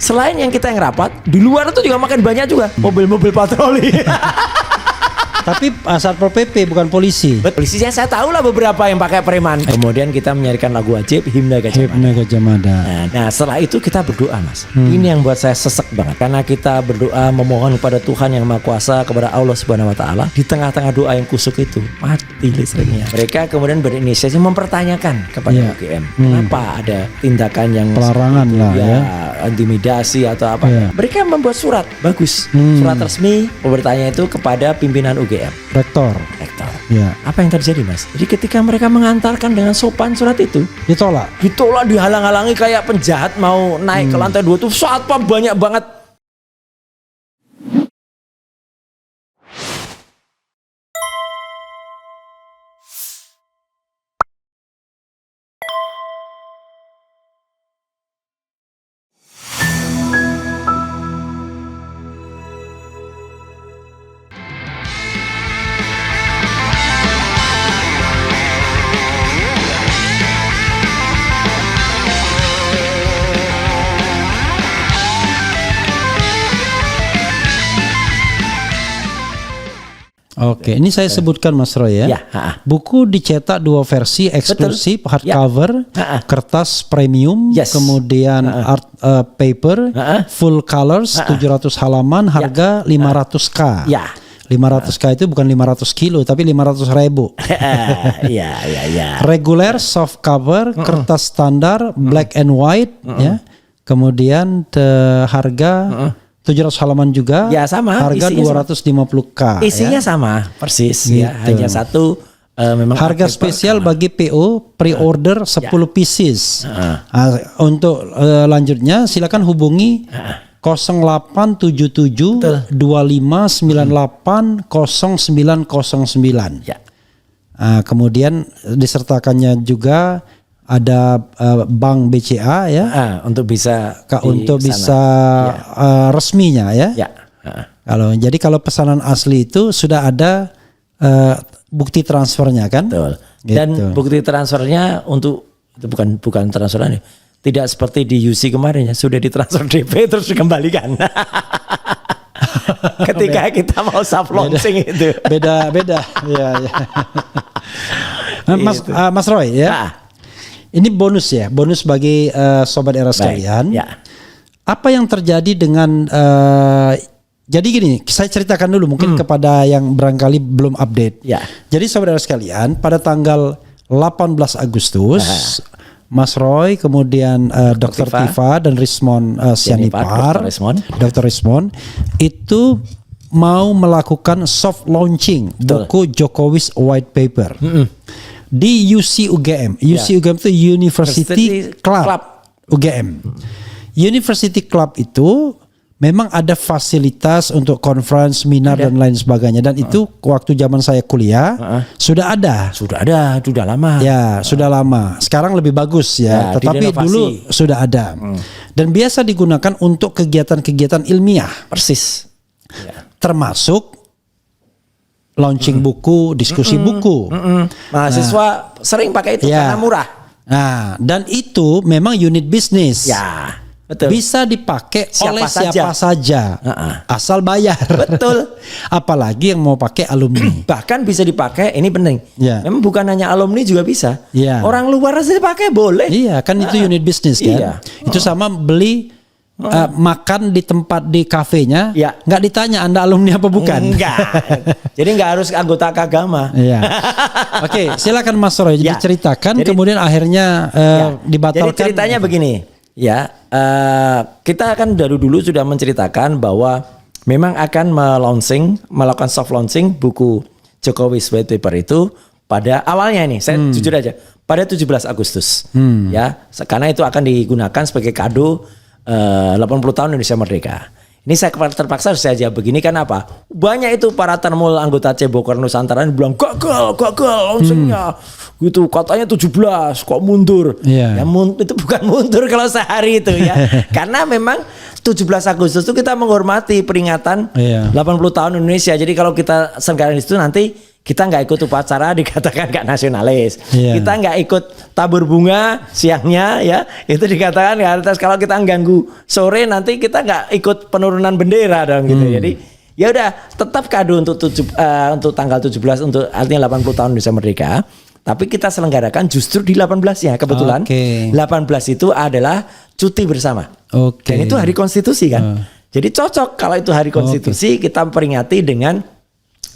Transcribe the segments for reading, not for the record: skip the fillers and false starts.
selain yang kita yang rapat, di luar itu juga makin banyak juga mobil-mobil patroli. Tapi Satpol PP bukan polisi. Polisinya saya tahu lah beberapa yang pakai preman. Kemudian kita menyanyikan lagu wajib Himne Gajah Mada. Himne Gajah Mada. Nah, setelah itu kita berdoa, Mas. Ini yang buat saya sesek banget karena kita berdoa memohon kepada Tuhan yang Maha Kuasa, kepada Allah Subhanahu wa taala. Di tengah-tengah doa yang kusuk itu mati listriknya. Mereka kemudian berinisiatif mempertanyakan kepada UGM, kenapa ada tindakan yang pelarangan lah ya, intimidasi atau apa. Mereka membuat surat bagus. Surat resmi bertanya itu kepada pimpinan UGM. Rektor. Ya. Apa yang terjadi, Mas? Jadi ketika mereka mengantarkan dengan sopan surat itu, ditolak, dihalang-halangi kayak penjahat mau naik ke lantai 2 tuh satpam banyak banget. Oke, ini saya sebutkan Mas Roy ya. Buku dicetak 2 versi eksklusif, hardcover, kertas premium, kemudian art paper, full colors, 700 halaman, harga 500k. 500k itu bukan 500 kilo tapi 500 ribu. Regular soft cover, kertas standar, black and white, ya. Kemudian harga 700 halaman juga, ya sama, harga 250k. Isinya sama persis, gitu. Ya hanya satu memang harga spesial bagi PO pre-order 10 pieces. Untuk lanjutnya silakan hubungi 0877 2598 0909. Kemudian disertakannya juga ada bank BCA ya, untuk bisa resminya ya. Kalau pesanan asli itu sudah ada bukti transfernya kan. Betul. Dan gitu. Bukti transfernya untuk itu bukan transferannya. Tidak seperti di UC kemarin ya, sudah ditransfer DP terus dikembalikan. Ketika kita mau soft launching itu. Beda. Ya. Mas Roy ya. Ini bonus ya, bonus bagi Sobat Era sekalian. Apa yang terjadi dengan jadi gini, saya ceritakan dulu mungkin kepada yang barangkali belum update. Jadi Sobat Era sekalian, pada tanggal 18 Agustus, Mas Roy, kemudian Dr. Tifa dan Rismon Sianipar, Dr. Rismon itu mau melakukan soft launching buku Jokowi's White Paper. Di UC UGM. UC UGM itu University Club UGM. University Club itu memang ada fasilitas untuk conference, seminar dan lain sebagainya. Dan itu waktu zaman saya kuliah sudah ada. Sudah lama. Ya, sudah lama. Sekarang lebih bagus ya. Tetapi dulu sudah ada. Dan biasa digunakan untuk kegiatan-kegiatan ilmiah. Persis. Termasuk launching buku, diskusi buku. Mahasiswa sering pakai itu karena murah. Nah, dan itu memang unit bisnis. Betul. Bisa dipakai oleh siapa saja. Asal bayar. Betul. Apalagi yang mau pakai alumni. Bahkan bisa dipakai, ini penting. Memang bukan hanya alumni juga bisa. Orang luar saja pakai boleh. Iya, kan itu unit bisnis kan. Itu sama beli makan di tempat di kafenya, nggak ditanya Anda alumni apa bukan? Enggak. Jadi nggak harus anggota Kagama. Oke, silakan Mas Roy diceritakan. Jadi, kemudian akhirnya dibatalkan. Jadi ceritanya begini, kita kan dari dulu sudah menceritakan bahwa memang akan melakukan soft launching buku Jokowi's White Paper itu pada awalnya ini. Saya jujur aja, pada 17 Agustus, karena itu akan digunakan sebagai kado 80 tahun Indonesia Merdeka. Ini saya terpaksa saya jawab begini kan apa? Banyak itu para termul anggota Cebokor Nusantara yang bilang gagal launchingnya. Gitu katanya 17 kok mundur. Itu bukan mundur kalau sehari itu ya. Karena memang 17 Agustus itu kita menghormati peringatan 80 tahun Indonesia. Jadi kalau kita selenggarakan itu nanti Kita nggak ikut upacara dikatakan nggak nasionalis. Kita nggak ikut tabur bunga siangnya ya, itu dikatakan nggak. Kalau kita ganggu sore nanti kita nggak ikut penurunan bendera dong gitu. Jadi ya udah tetap kado untuk tanggal 17 untuk artinya 80 tahun Indonesia Merdeka. Tapi kita selenggarakan justru di 18-nya kebetulan. 18 itu adalah cuti bersama. Dan itu hari konstitusi kan. Jadi cocok kalau itu hari konstitusi kita peringati dengan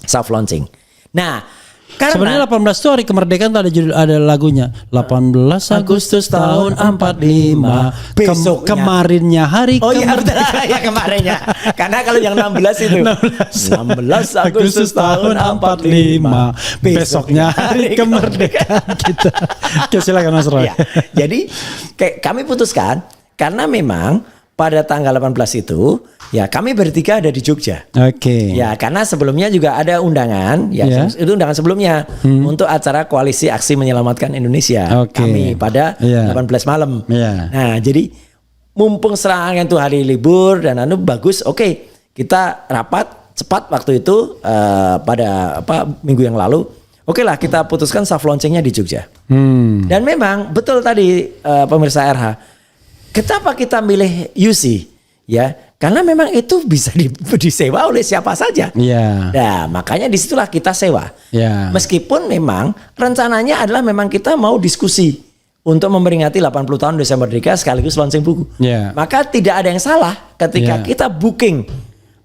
soft launching. Nah, karena sebenarnya 18 itu hari kemerdekaan ada judul, ada lagunya 18 Agustus tahun 45. Besok kemarinnya hari kemerdekaan. Ya kemarinnya. Karena kalau yang 16 itu 16 Agustus tahun 45. Besoknya hari kemerdekaan kita. Oke, silakan Mas Roy. Ya, jadi kami putuskan karena memang pada tanggal 18 itu ya kami bertiga ada di Jogja. Ya karena sebelumnya juga ada undangan ya itu undangan sebelumnya untuk acara koalisi aksi menyelamatkan Indonesia kami pada 18 malam. Nah jadi mumpung serangan itu hari libur dan bagus kita rapat cepat waktu itu pada minggu yang lalu. Lah kita putuskan soft launchingnya di Jogja. Dan memang betul tadi pemirsa RH. Kenapa kita milih UC? Ya, karena memang itu bisa disewa oleh siapa saja. Nah, makanya disitulah kita sewa. Meskipun memang rencananya adalah memang kita mau diskusi untuk memperingati 80 tahun Indonesia Merdeka sekaligus launching buku. Maka tidak ada yang salah ketika kita booking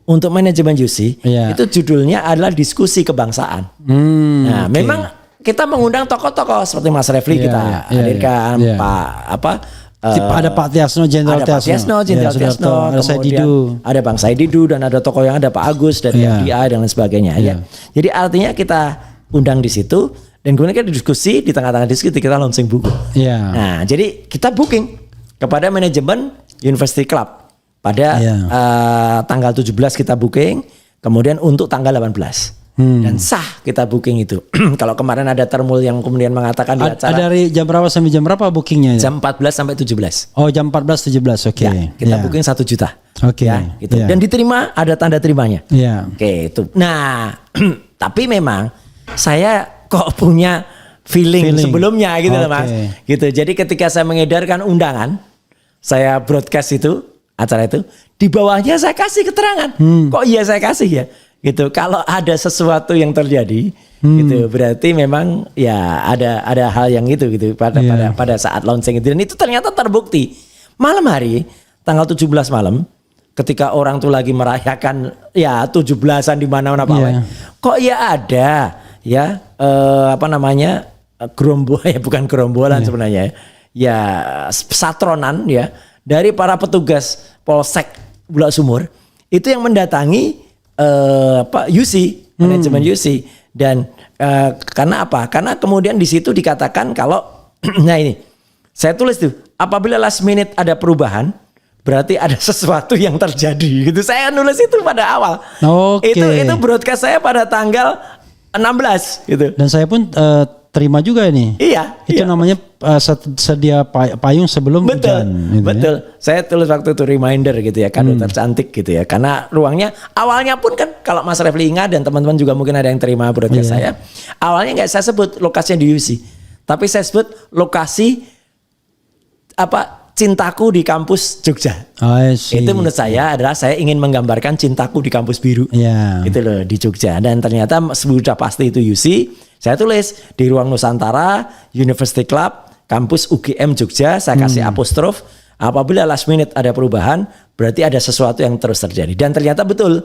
untuk manajemen UC, itu judulnya adalah diskusi kebangsaan. Nah, memang kita mengundang tokoh-tokoh seperti Mas Refli kita hadirkan, ada Pak Tiasno, Jenderal Tiasno, ada Saididu, ada Bang Saididu dan ada tokoh yang ada Pak Agus dari FDI dan lain sebagainya. Jadi artinya kita undang di situ dan kemudian kita diskusi di tengah-tengah diskusi kita launching buku. Nah jadi kita booking kepada manajemen University Club pada tanggal 17 kita booking, kemudian untuk tanggal 18. Dan sah kita booking itu. Kalau kemarin ada termul yang kemudian mengatakan di acara dari jam berapa sampai jam berapa bookingnya? Jam 14 sampai 17. Oh jam 14 17 Ya, kita booking 1 juta. Gitu. Dan diterima ada tanda terimanya. Itu. Nah tapi memang saya kok punya feeling. Sebelumnya gitu loh Mas. Gitu. Jadi ketika saya mengedarkan undangan, saya broadcast itu acara itu, di bawahnya saya kasih keterangan. Kok iya saya kasih ya? Gitu. Kalau ada sesuatu yang terjadi, gitu berarti memang ya ada hal yang gitu pada saat launching itu, dan itu ternyata terbukti. Malam hari tanggal 17 malam, ketika orang tuh lagi merayakan ya 17-an di mana-mana kok ya ada ya gerombolan ya, bukan gerombolan sebenarnya ya satronan ya dari para petugas Polsek Bulak Sumur itu yang mendatangi UC, manajemen UC, dan karena apa? Karena kemudian di situ dikatakan kalau nah ini saya tulis tuh apabila last minute ada perubahan berarti ada sesuatu yang terjadi gitu. Saya nulis itu pada awal. Itu broadcast saya pada tanggal 16 gitu. Dan saya pun terima juga ini. Itu namanya sedia payung sebelum hujan. Betul. Saya tulis waktu itu reminder gitu ya, kado tercantik gitu ya. Karena ruangnya awalnya pun kan kalau Mas Refli ingat dan teman-teman juga mungkin ada yang terima broadcast saya. Awalnya nggak saya sebut lokasinya di UC, tapi saya sebut lokasi cintaku di kampus Jogja. Itu menurut saya adalah saya ingin menggambarkan cintaku di kampus biru. Gitu loh di Jogja. Dan ternyata sudah pasti itu UC. Saya tulis di ruang Nusantara, University Club, kampus UGM Jogja. Saya kasih apostrof. Apabila last minute ada perubahan, berarti ada sesuatu yang terus terjadi. Dan ternyata betul.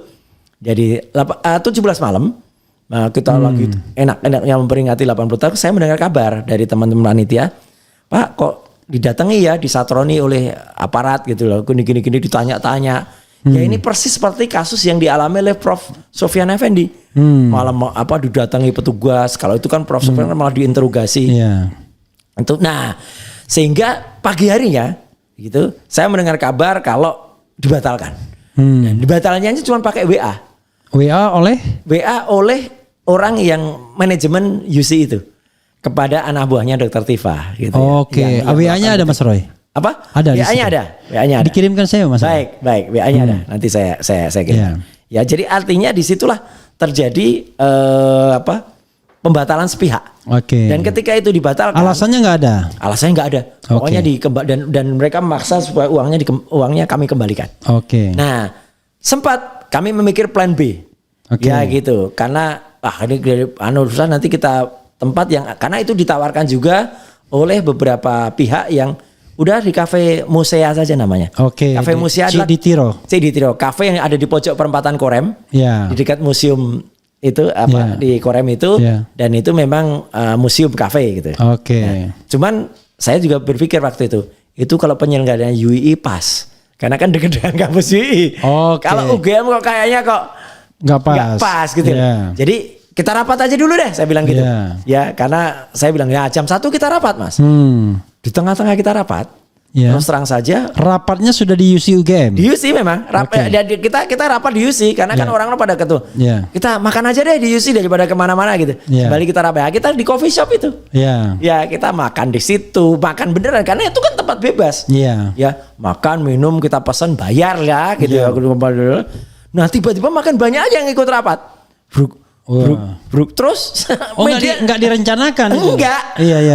Jadi 17 malam kita lagi enak-enaknya memperingati 80 tahun. Saya mendengar kabar dari teman-teman panitia, Pak kok didatangi ya, disatroni oleh aparat gitu loh. Gini ditanya-tanya. Ya ini persis seperti kasus yang dialami oleh Prof. Sofyan Effendi. Malah didatangi petugas. Kalau itu kan Prof. Sofyan malah diinterogasi. Itu. Nah, sehingga pagi harinya gitu, saya mendengar kabar kalau dibatalkan. Dan dibatalkannya cuma pakai WA. WA oleh orang yang manajemen UC itu kepada anak buahnya Dr. Tifa gitu. WA-nya ada Mas Roy? Apa? Ada. WA-nya ada. Dikirimkan saya Mas. Baik, WA-nya ada. Nanti saya kirim. Ya, jadi artinya disitulah terjadi pembatalan sepihak. Oke. Dan ketika itu dibatalkan, alasannya nggak ada. Alasannya nggak ada. Pokoknya dan mereka memaksa supaya uangnya kami kembalikan. Oke. Nah, sempat kami memikir plan B. Ya gitu. Karena ini urusan nanti kita tempat yang karena itu ditawarkan juga oleh beberapa pihak yang udah di Cafe Musea saja namanya. Cafe Musea adalah Ciditiro. Cafe yang ada di pojok perempatan Korem. Di dekat museum itu di Korem itu dan itu memang museum cafe gitu. Nah, cuman saya juga berpikir waktu itu kalau penyelenggaraan UII pas. Karena kan dekat dengan kampus UII. Kalau UGM kok kayaknya kok nggak pas gitu. Jadi kita rapat aja dulu deh, saya bilang gitu. Ya, karena saya bilang ya jam 1 kita rapat, Mas. Di tengah-tengah kita rapat. Terus terang saja. Rapatnya sudah di UC UGM. Di UC memang. Kita rapat di UC karena kan orang pada ketua. Kita makan aja deh di UC daripada kemana-mana gitu. Kembali kita rapat. Kita di coffee shop itu. Ya kita makan di situ, makan beneran karena itu kan tempat bebas. Ya makan minum kita pesan bayar ya gitu. Nah tiba-tiba makan banyak aja yang ikut rapat. Bruk terus media nggak direncanakan. Enggak.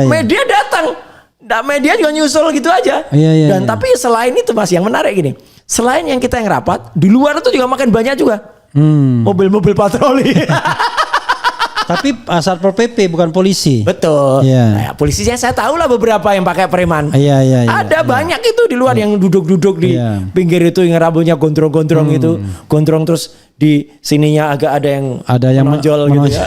Media datang. Nah, media juga nyusul gitu aja. Dan tapi selain itu Mas yang menarik gini. Selain yang kita yang rapat, di luar itu juga makan banyak juga. Mobil-mobil patroli. Tapi Satpol PP bukan polisi. Betul. Nah, polisinya saya tahu lah beberapa yang pakai preman. Ada banyak itu di luar yang duduk-duduk di pinggir itu yang rambutnya gondrong-gondrong itu. Gondrong terus di sininya agak ada yang menonjol gitu ya.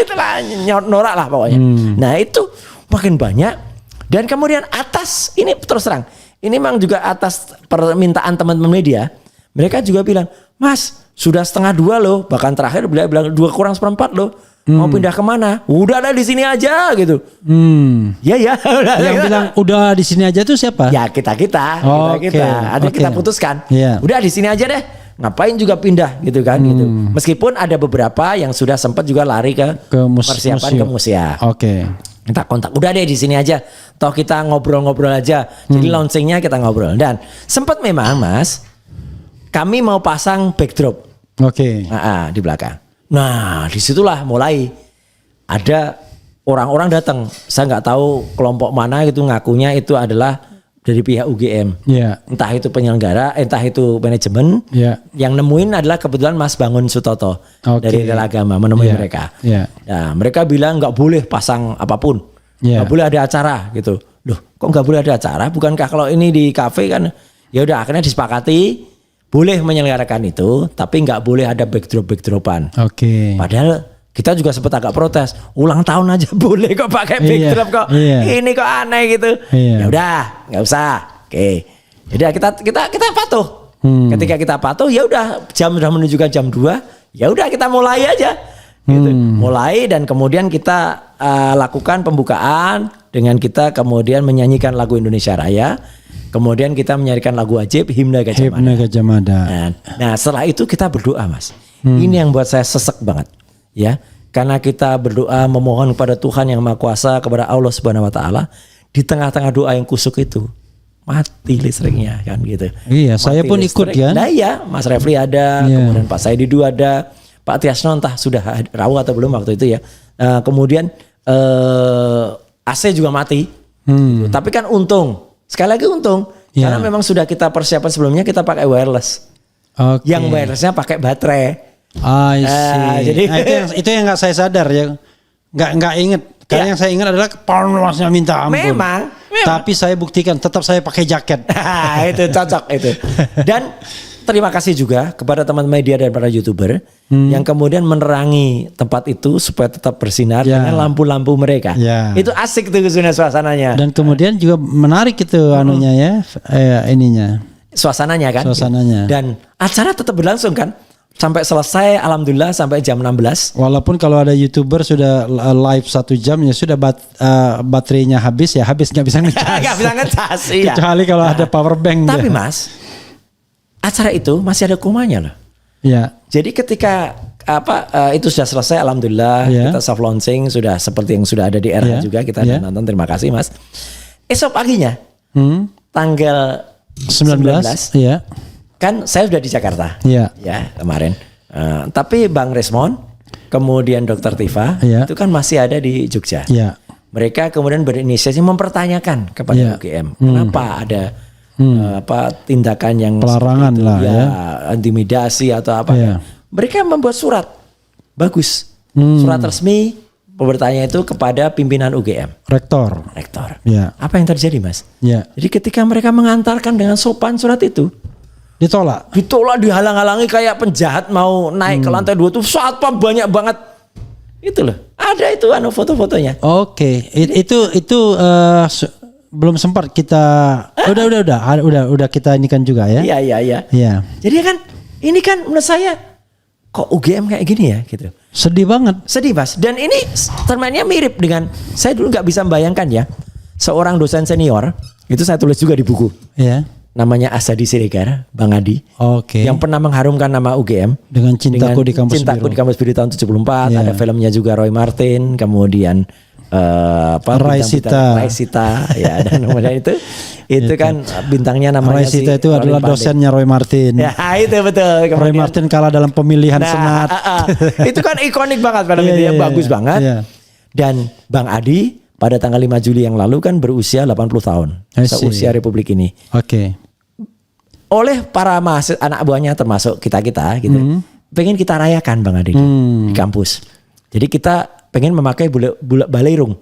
Itulah norak lah pokoknya. Nah itu makin banyak. Dan kemudian atas, ini terus terang, ini memang juga atas permintaan teman-teman media, mereka juga bilang, Mas sudah 1:30 loh, bahkan terakhir beliau bilang 2:4 loh, mau pindah kemana? Udah ada di sini aja gitu. Ya. Yang bilang udah di sini aja tuh siapa? Ya kita. Ada kita putuskan. Udah di sini aja deh. Ngapain juga pindah gitu kan gitu. Meskipun ada beberapa yang sudah sempat juga lari ke persiapan ke musea. Kita kontak, udah deh di sini aja. Toh kita ngobrol-ngobrol aja. Jadi launchingnya kita ngobrol. Dan sempat memang Mas, kami mau pasang backdrop. Di belakang. Nah disitulah mulai ada orang-orang datang. Saya nggak tahu kelompok mana gitu ngakunya itu adalah dari pihak UGM. Entah itu penyelenggara, entah itu manajemen. Yang nemuin adalah kebetulan Mas Bangun Sutoto dari Rela Agama menemui mereka. Nah, mereka bilang nggak boleh pasang apapun, nggak boleh ada acara gitu. Loh, kok nggak boleh ada acara? Bukankah kalau ini di kafe kan? Ya udah akhirnya disepakati boleh menyelenggarakan itu, tapi nggak boleh ada backdropan. Padahal kita juga sempat agak protes. Ulang tahun aja boleh kok pakai backdrop kok. Ini kok aneh gitu. Ya udah, nggak usah. Jadi kita patuh. Ketika kita patuh, ya udah jam sudah menunjukkan jam 2. Ya udah kita mulai aja. Gitu. Mulai dan kemudian kita lakukan pembukaan dengan kita kemudian menyanyikan lagu Indonesia Raya. Kemudian kita menyanyikan lagu wajib Himne Gajah Mada. Nah, setelah itu kita berdoa, Mas. Ini yang buat saya sesek banget. Ya, karena kita berdoa memohon kepada Tuhan yang Maha Kuasa, kepada Allah Subhanahu wa taala, di tengah-tengah doa yang kusuk itu mati listriknya kan gitu. Iya, saya pun ikut kan. Nah iya, Mas Refli ada, kemudian Pak Saidi Du ada, Pak Tiasno entah sudah rawuh atau belum waktu itu ya. Kemudian AC juga mati. Gitu. Tapi kan untung, sekali lagi untung, karena memang sudah kita persiapan sebelumnya kita pakai wireless. Yang wirelessnya pakai baterai. Jadi itu yang nggak saya sadar ya, nggak inget. Karena yang saya ingat adalah panasnya minta ampun. Memang. Tapi saya buktikan tetap saya pakai jaket. Itu cocok itu. Dan terima kasih juga kepada teman media dan para YouTuber yang kemudian menerangi tempat itu supaya tetap bersinar dengan lampu-lampu mereka. Itu asik tuh suasananya. Dan kemudian juga menarik itu anunya ya, ininya. Suasananya kan. Suasananya. Dan acara tetap berlangsung kan. Sampai selesai alhamdulillah sampai jam 16. Walaupun kalau ada YouTuber sudah live 1 jam ya sudah baterainya habis nggak bisa ngecas. Nggak bisa ngecas iya. Kecuali kalau ada power bank. Tapi Mas, acara itu masih ada komanya loh. Ya. Jadi ketika itu sudah selesai alhamdulillah kita soft launching sudah seperti yang sudah ada di RH juga kita nonton, terima kasih Mas. Esok paginya tanggal 19 ya. Kan saya sudah di Jakarta, ya kemarin. Tapi Bang Resmond kemudian Dr. Tifa, itu kan masih ada di Jogja. Mereka kemudian berinisiasi mempertanyakan kepada UGM, kenapa ada tindakan yang pelarangan lah intimidasi atau apa. Mereka membuat surat bagus, surat resmi bertanya itu kepada pimpinan UGM, rektor. Apa yang terjadi, Mas? Jadi ketika mereka mengantarkan dengan sopan surat itu, ditolak, dihalang-halangi kayak penjahat mau naik ke lantai 2 tuh satpam banyak banget. Itu loh. Ada itu foto-fotonya. Oke. Itu belum sempat kita udah kita ini kan juga ya. Iya. Jadi kan ini kan menurut saya kok UGM kayak gini ya gitu. Sedih banget. Sedih, Mas. Dan ini termanya mirip dengan saya dulu nggak bisa membayangkan ya. Seorang dosen senior, itu saya tulis juga di buku. Namanya Asadi Siregar, Bang Adi. Yang pernah mengharumkan nama UGM dengan Cintaku di Kampus Biru tahun 74. Ada filmnya juga Roy Martin, kemudian Raisita ya, dan kemudian itu kan bintangnya namanya Raisita itu adalah dosennya Roy Martin. Ya, itu betul. Kemudian, Roy Martin kalah dalam pemilihan senat. Itu kan ikonik banget pada media, bagus banget. Dan Bang Adi pada tanggal 5 Juli yang lalu kan berusia 80 tahun. Seusia Republik ini. Oleh para mahasiswa anak buahnya termasuk kita-kita gitu. Pengen kita rayakan Bang Adi di kampus. Jadi kita pengen memakai balerung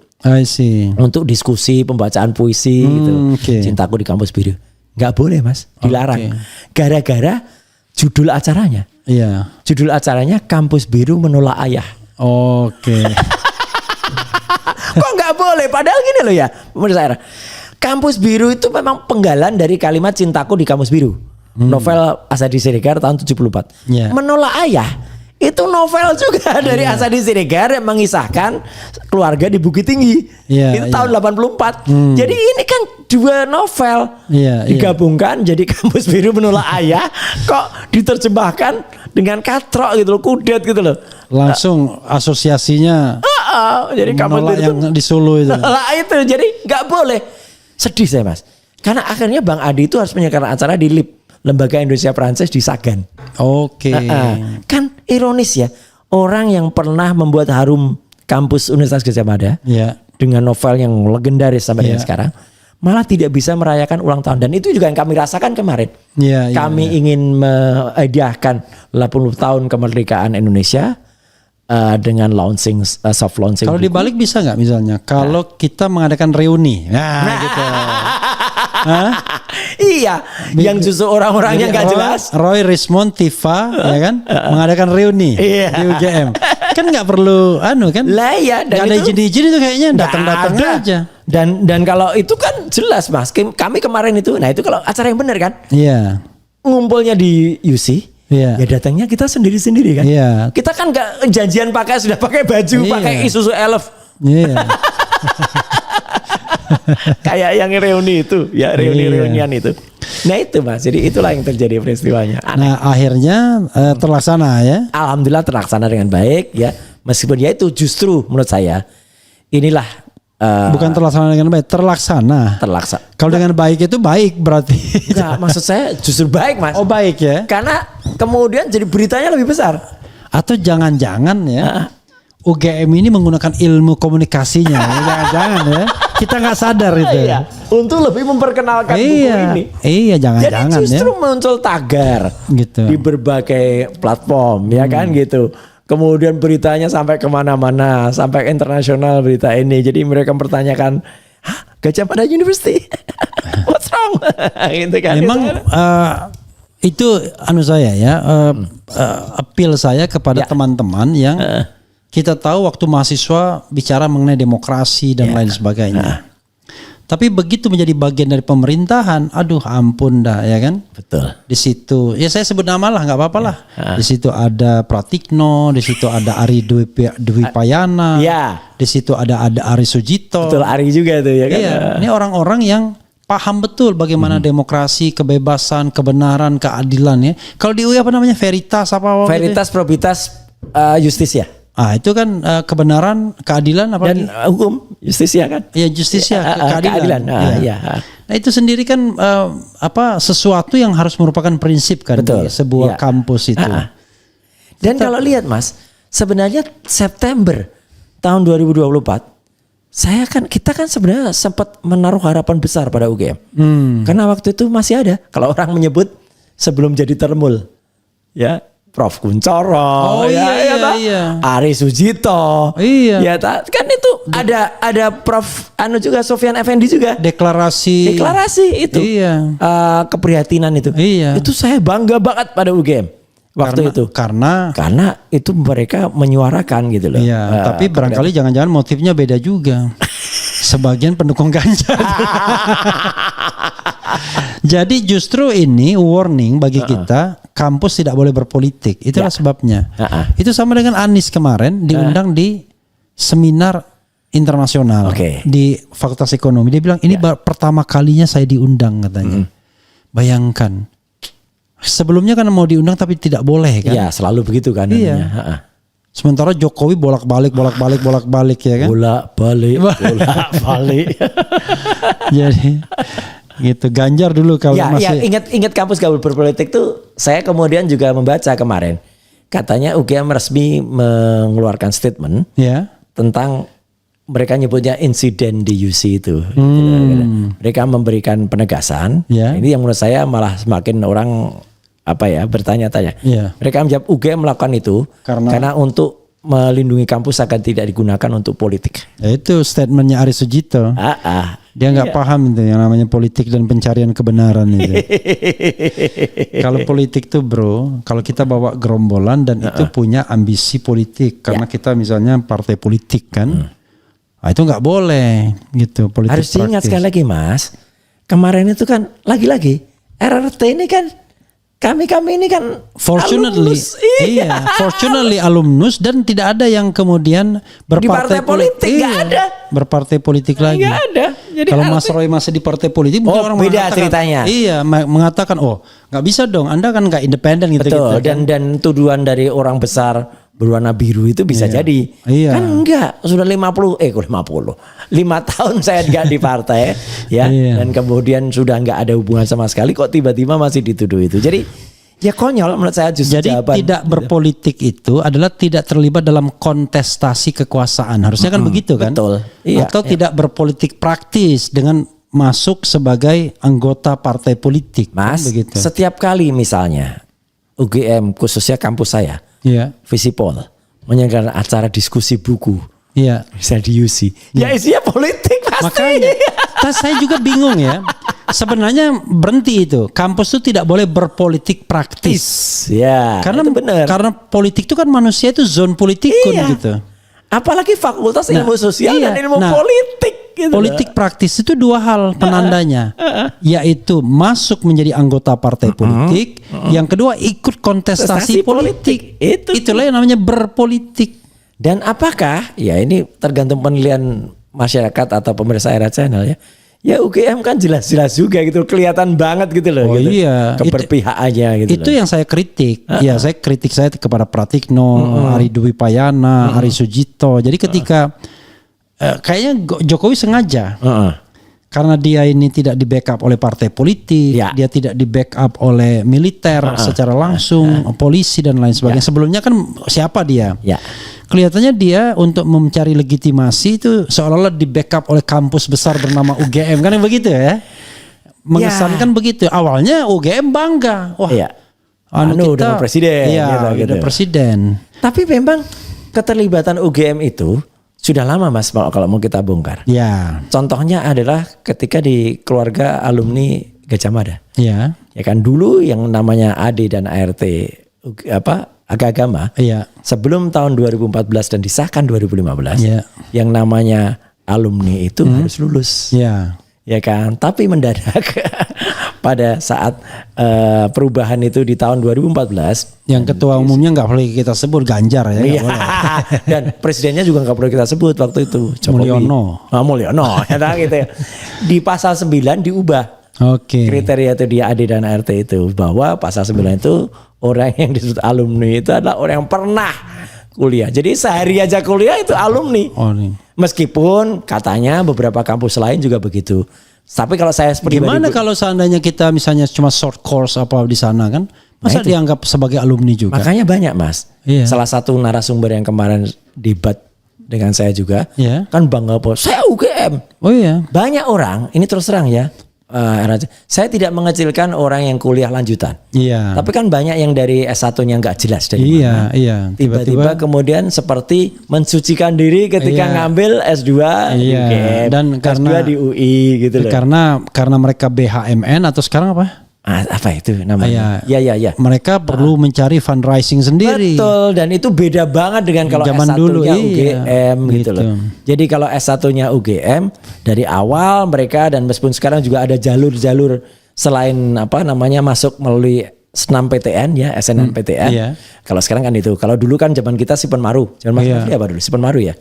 untuk diskusi pembacaan puisi gitu. Cintaku di Kampus Biru. Nggak boleh, Mas, dilarang. Gara-gara judul acaranya. Judul acaranya Kampus Biru Menolak Ayah. Kok nggak boleh? Padahal gini loh ya, menurut saya. Kampus Biru itu memang penggalan dari kalimat Cintaku di Kampus Biru. Novel Asadi Siregar tahun 74. Menolak Ayah itu novel juga dari Asadi Siregar yang mengisahkan keluarga di Bukit Tinggi. Itu tahun 84. Jadi ini kan dua novel digabungkan jadi Kampus Biru Menolak Ayah. Kok diterjemahkan dengan katrok gitu loh, kudet gitu loh. Langsung asosiasinya jadi Kampus Biru yang di Solo itu. Itu jadi nggak boleh. Sedih saya, Mas. Karena akhirnya Bang Adi itu harus menyelenggarakan acara di LIP, Lembaga Indonesia Prancis di Sagan. Kan ironis ya, orang yang pernah membuat harum kampus Universitas Gadjah Mada dengan novel yang legendaris sampai dengan sekarang, malah tidak bisa merayakan ulang tahun. Dan itu juga yang kami rasakan kemarin. Kami ingin menghadiahkan 80 tahun kemerdekaan Indonesia dengan launching, soft launching. Kalau dibalik bisa nggak misalnya kalau kita mengadakan reuni, gitu. Iya, yang justru orang-orang yang nggak jelas. Roy, Rismond, Tifa, ya kan, mengadakan reuni di UGM. Kan nggak perlu, kan? Lah ya, dan ada izin-izin itu kayaknya datang-datang aja. Dan kalau itu kan jelas, Mas. Kami kemarin itu, nah itu kalau acara yang benar kan? Ngumpulnya di UC. Ya datangnya kita sendiri-sendiri kan. Kita kan nggak janjian sudah pakai baju, pakai Isuzu Elf. Kayak yang reuni itu, ya reunian itu. Nah itu, Mas. Jadi itulah yang terjadi peristiwanya. Nah akhirnya terlaksana ya. Alhamdulillah terlaksana dengan baik ya. Meskipun ya itu justru menurut saya inilah bukan terlaksana dengan baik, terlaksana. Kalau dengan baik itu baik berarti. Enggak, maksud saya justru baik, Mas. Oh baik ya. Karena kemudian jadi beritanya lebih besar. Atau jangan-jangan ya UGM ini menggunakan ilmu komunikasinya. Jangan-jangan ya. Kita nggak sadar itu. Untuk lebih memperkenalkan buku ini. Jangan-jangan ya. Jadi justru muncul tagar gitu di berbagai platform ya kan gitu. Kemudian beritanya sampai kemana-mana, sampai internasional berita ini. Jadi mereka mempertanyakan, Gadjah Mada University, what's wrong? Gitu kan. Memang itu saya ya, appeal saya kepada teman-teman yang kita tahu waktu mahasiswa bicara mengenai demokrasi dan lain sebagainya. Tapi begitu menjadi bagian dari pemerintahan, aduh ampun dah ya kan. Betul. Di situ, ya saya sebut nama lah, nggak apa-apa lah. Di situ ada Pratikno, di situ ada Ari Dwi Payana, di situ ada Ari Sujito. Betul, Ari juga tuh ya kan. Ini orang-orang yang paham betul bagaimana demokrasi, kebebasan, kebenaran, keadilan ya. Kalau di UI apa namanya Veritas apa? Veritas, Probitas, Justisia. Itu kan kebenaran, keadilan apa dan hukum, justisia kan? Iya, justisia, keadilan. Nah itu sendiri kan sesuatu yang harus merupakan prinsip kan di sebuah kampus itu. Dan kalau lihat, Mas, sebenarnya September tahun 2024 kita kan sebenarnya sempat menaruh harapan besar pada UGM. Karena waktu itu masih ada, kalau orang menyebut sebelum jadi termul, ya Prof Kuncoro, Ari Sujito, ya kan itu ada Prof juga Sofyan Effendi juga deklarasi itu, keprihatinan itu, itu saya bangga banget pada UGM waktu itu karena itu mereka menyuarakan gitu loh. Tapi barangkali jangan-jangan motifnya beda juga. Sebagian pendukung Ganjar. Jadi justru ini warning bagi kita, kampus tidak boleh berpolitik. Itulah sebabnya. Itu sama dengan Anies kemarin diundang di seminar internasional di Fakultas Ekonomi. Dia bilang ini pertama kalinya saya diundang katanya. Bayangkan. Sebelumnya kan mau diundang tapi tidak boleh kan? Iya, selalu begitu kan. Sementara Jokowi bolak-balik ya kan? Bolak-balik. Jadi gitu. Ganjar dulu kalau masih ingat kampus gak berpolitik tuh, saya kemudian juga membaca kemarin. Katanya UGM resmi mengeluarkan statement tentang mereka nyebutnya insiden di UC itu. Mereka memberikan penegasan. Ini yang menurut saya malah semakin orang bertanya-tanya. Mereka menjawab UGM melakukan itu karena untuk melindungi kampus agar tidak digunakan untuk politik. Itu statementnya Ari Sujito. Dia nggak paham itu yang namanya politik dan pencarian kebenaran itu. Kalau politik tuh bro, kalau kita bawa gerombolan dan itu punya ambisi politik karena kita misalnya partai politik kan, itu nggak boleh gitu. Politik harus diingat sekali lagi Mas, kemarin itu kan lagi-lagi RRT ini kan kami ini kan fortunately fortunately alumnus dan tidak ada yang kemudian berpartai politik. Nggak ada berpartai politik lagi. Nggak ada. Jadi kalau Mas Roy masih di partai politik mungkin orang beda ceritanya. Mengatakan nggak bisa dong, Anda kan nggak independen gitu. Betul. Dan tuduhan dari orang besar berwarna biru itu bisa jadi. Kan enggak, sudah 5 tahun saya enggak di partai dan kemudian sudah enggak ada hubungan sama sekali, kok tiba-tiba masih dituduh itu. Jadi ya konyol menurut saya justru. Jadi tidak berpolitik itu adalah tidak terlibat dalam kontestasi kekuasaan. Harusnya kan begitu kan? Betul. Atau tidak berpolitik praktis dengan masuk sebagai anggota partai politik. Mas, kan begitu. Setiap kali misalnya UGM khususnya kampus saya Visipol menyelenggarakan acara diskusi buku, bisa di UC, isinya politik pasti. Makanya, saya juga bingung ya. Sebenarnya berhenti itu. Kampus itu tidak boleh berpolitik praktis. Karena itu benar. Karena politik itu kan manusia itu zone politikun gitu. Apalagi fakultas ilmu sosial dan ilmu politik. Gitu. Politik praktis itu dua hal penandanya, yaitu masuk menjadi anggota partai politik, yang kedua ikut kontestasi politik. Itulah yang namanya berpolitik. Dan apakah ini tergantung penilaian masyarakat atau pemirsa Era Channel ya UGM kan jelas-jelas juga gitu, kelihatan banget gitu loh. Keberpihakannya gitu. Itu yang saya kritik. Saya kritik kepada Pratikno, Ari Dwi Payana, Ari Sujito. Jadi ketika kayaknya Jokowi sengaja karena dia ini tidak di backup oleh partai politik, dia tidak di backup oleh militer secara langsung, polisi dan lain sebagainya. Sebelumnya kan siapa dia? Kelihatannya dia untuk mencari legitimasi itu seolah-olah di backup oleh kampus besar bernama UGM, kan begitu ya? Mengesankan begitu. Awalnya UGM bangga, udah presiden, udah presiden. Tapi memang keterlibatan UGM itu sudah lama Mas kalau mau kita bongkar. Contohnya adalah ketika di keluarga alumni Gajah Mada. Ya kan dulu yang namanya AD dan ART agama sebelum tahun 2014 dan disahkan 2015 yang namanya alumni itu harus lulus. Ya kan, tapi mendadak pada saat perubahan itu di tahun 2014 yang ketua umumnya nggak boleh kita sebut Ganjar ya. Dan presidennya juga nggak boleh kita sebut waktu itu Mulyono gitu ya. Di pasal 9 diubah kriteria itu di AD dan ART itu, bahwa pasal 9 itu orang yang disebut alumni itu adalah orang yang pernah kuliah. Jadi sehari aja kuliah itu alumni. Meskipun katanya beberapa kampus lain juga begitu. Tapi kalau saya gimana kalau seandainya kita misalnya cuma short course apa di sana kan, Masa dianggap sebagai alumni juga? Makanya banyak Mas. Salah satu narasumber yang kemarin debat dengan saya juga, kan bangga saya UGM. Oh iya. Banyak orang, ini terus terang ya. Saya tidak mengecilkan orang yang kuliah lanjutan. Iya. Tapi kan banyak yang dari S1-nya nggak jelas dari mana. Iya. Tiba-tiba kemudian seperti mensucikan diri ketika ngambil S2 UGM, dan karena S2 di UI gitu loh. Karena mereka BHMN atau sekarang apa? Apa itu namanya? Ya. Mereka perlu mencari fundraising sendiri. Betul, dan itu beda banget dengan kalau S1-nya UGM gitu loh. Jadi kalau S1-nya UGM dari awal mereka, dan meskipun sekarang juga ada jalur-jalur selain masuk melalui SNMPTN ya, SNMPTN. Kalau sekarang kan itu. Kalau dulu kan zaman kita Sipenmaru. Zaman Mas Rafli apa dulu? Sipenmaru ya?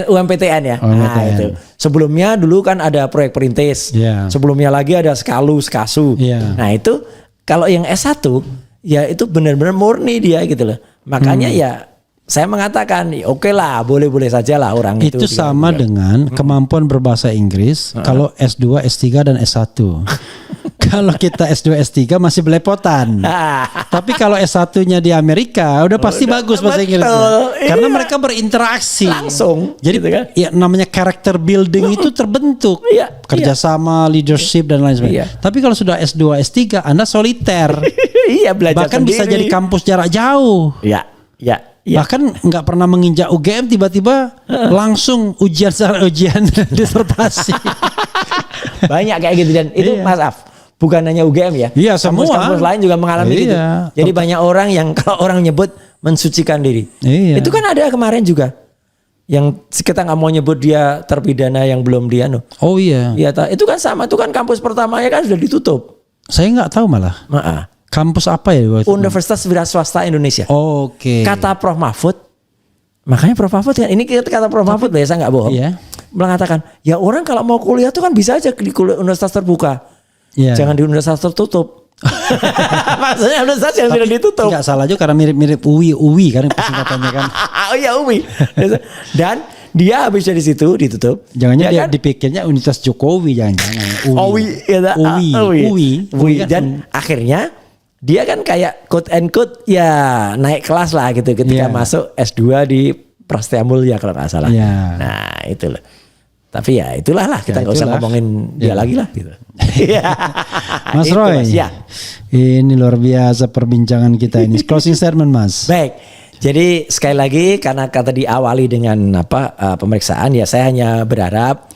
UMPTN ya. Nah itu. Sebelumnya dulu kan ada proyek perintis. Sebelumnya lagi ada Skasu. Nah itu kalau yang S1 ya itu benar-benar murni dia gitu loh. Makanya ya saya mengatakan oke lah, boleh-boleh saja lah orang itu. Itu sama dengan kemampuan berbahasa Inggris kalau S2, S3 dan S1. Kalau kita S2, S3 masih belepotan. Tapi kalau S1-nya di Amerika udah pasti bagus bahasa Inggrisnya. Karena mereka berinteraksi langsung. Jadi gitu kan? Ya namanya character building itu terbentuk. Kerjasama, leadership dan lain sebagainya. Tapi kalau sudah S2, S3 Anda soliter. Belajar bahkan sendiri. Bisa jadi kampus jarak jauh. Bahkan nggak pernah menginjak UGM, tiba-tiba langsung ujian disertasi. Banyak kayak gitu, dan itu Mas Af, bukan hanya UGM ya. Iya, semua kampus lain juga mengalami gitu. Jadi banyak orang yang kalau orang nyebut mensucikan diri. Itu kan ada kemarin juga yang kita nggak mau nyebut dia terpidana yang belum dia Oh iya. Iya, itu kan sama, itu kan kampus pertamanya kan sudah ditutup. Saya nggak tahu malah. Kampus apa ya? Universitas Wira Swasta Indonesia. Oke. Kata Prof Mahfud, makanya Prof Mahfud kan, ini kata Prof Mahfud biasa nggak bohong. Mengatakan, ya orang kalau mau kuliah tuh kan bisa aja di universitas terbuka. Jangan di universitas tertutup. Maksudnya universitas yang sudah ditutup. Nggak salah juga karena mirip-mirip UI kan singkatannya kan. Oh iya UI. Dan dia habis dari situ ditutup. Jangan-jangan dia dipikirnya Universitas Jokowi, jangan-jangan. UI. Dan akhirnya dia kan kayak quote and quote ya naik kelas lah gitu ketika masuk S2 di Prasetya Mulia kalau nggak salah. Nah itu loh. Tapi ya itulah lah, kita nggak usah ngomongin dia lagi lah gitu. Mas Roy, ini luar biasa perbincangan kita ini. Closing statement Mas. Baik. Jadi sekali lagi karena kata diawali dengan pemeriksaan, ya saya hanya berharap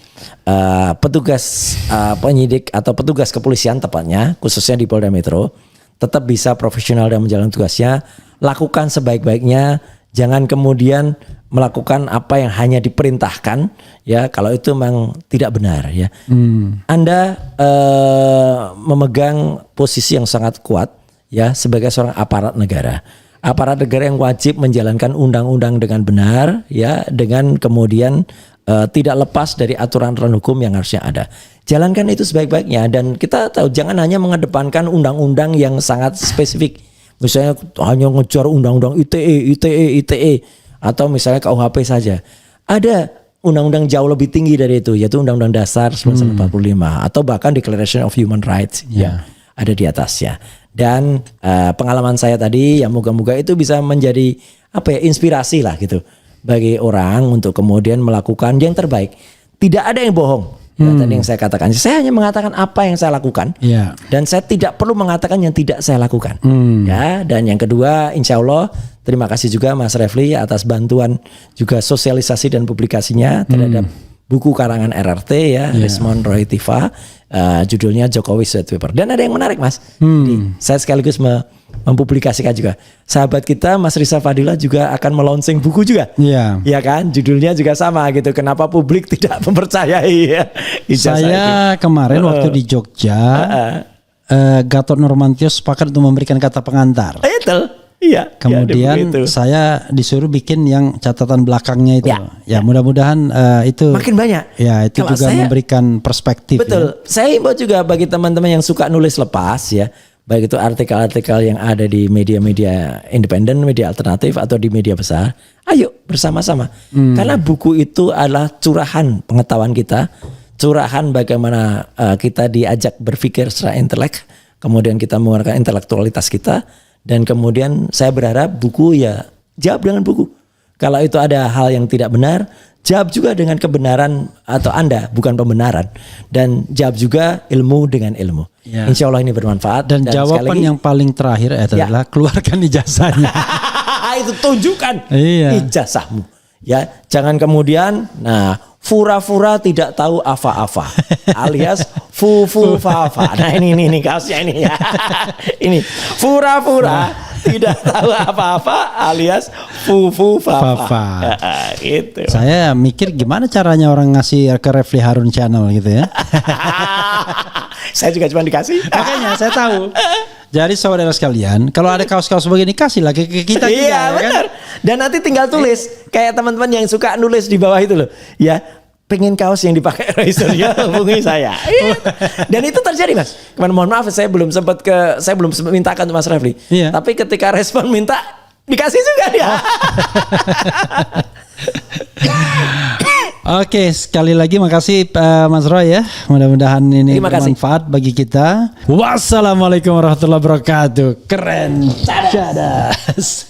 petugas penyidik atau petugas kepolisian tepatnya khususnya di Polda Metro tetap bisa profesional dalam menjalankan tugasnya, lakukan sebaik-baiknya, jangan kemudian melakukan apa yang hanya diperintahkan ya, kalau itu memang tidak benar ya. Anda memegang posisi yang sangat kuat ya sebagai seorang aparat negara. Aparat negara yang wajib menjalankan undang-undang dengan benar ya, dengan kemudian tidak lepas dari aturan-aturan hukum yang harusnya ada. Jalankan itu sebaik-baiknya, dan kita tahu jangan hanya mengedepankan undang-undang yang sangat spesifik. Misalnya hanya ngejar undang-undang ITE atau misalnya KUHP saja. Ada undang-undang jauh lebih tinggi dari itu, yaitu Undang-Undang Dasar 1945 atau bahkan Declaration of Human Rights yang ada di atasnya. Dan pengalaman saya tadi yang moga-moga itu bisa menjadi inspirasi lah gitu bagi orang untuk kemudian melakukan yang terbaik. Tidak ada yang bohong. Ya, tadi yang saya katakan, saya hanya mengatakan apa yang saya lakukan, dan saya tidak perlu mengatakan yang tidak saya lakukan. Ya, dan yang kedua, insya Allah terima kasih juga Mas Rafli atas bantuan juga sosialisasi dan publikasinya terhadap buku karangan RRT ya, Rismon Roy Tifa, judulnya Jokowi White Paper. Dan ada yang menarik Mas, saya sekaligus mempublikasikan juga. Sahabat kita Mas Risa Fadila juga akan melaunching buku juga. Ya kan, judulnya juga sama gitu. Kenapa publik tidak mempercayai ya? Saya kemarin waktu di Jogja, Gatot Nurmantio sepakat untuk memberikan kata pengantar. Iya. Kemudian saya disuruh bikin yang catatan belakangnya itu. Ya mudah-mudahan itu makin banyak. Ya itu kalau juga memberikan perspektif. Betul. Ya. Saya himbau juga bagi teman-teman yang suka nulis lepas ya, baik itu artikel-artikel yang ada di media-media independen, media alternatif atau di media besar. Ayo bersama-sama. Karena buku itu adalah curahan pengetahuan kita, curahan bagaimana kita diajak berpikir secara intelek. kemudian kita mengeluarkan intelektualitas kita, dan kemudian saya berharap buku ya jawab dengan buku. Kalau itu ada hal yang tidak benar, jawab juga dengan kebenaran atau Anda bukan pembenaran, dan jawab juga ilmu dengan ilmu. Ya. Insya Allah ini bermanfaat. Dan jawaban lagi, yang paling terakhir adalah keluarkan ijazahnya. Itu tunjukkan ijazahmu. Ya, jangan kemudian fura-fura tidak tahu apa-apa alias fu-fu-fa-fa. Nah ini kaosnya ini ya. Ini fura-fura tidak tahu apa-apa alias fu-fu-fa-fa. Gitu. Saya mikir gimana caranya orang ngasih ke Refli Harun Channel gitu ya. Saya juga cuma dikasih. Makanya saya tahu. Jadi saudara sekalian, kalau ada kaos-kaos begini kasih lagi ke kita juga. Iya benar. Kan? Dan nanti tinggal tulis kayak teman-teman yang suka nulis di bawah itu loh. Ya, pengen kaos yang dipakai Razer ya hubungi saya. Dan itu terjadi Mas. Kemarin mohon maaf saya belum sempat mintakan untuk Mas Refli. Iya. Tapi ketika respon minta dikasih juga dia. Oke, sekali lagi makasih Mas Roy ya. Mudah-mudahan ini bermanfaat bagi kita. Wassalamualaikum warahmatullahi wabarakatuh. Keren. Cadas.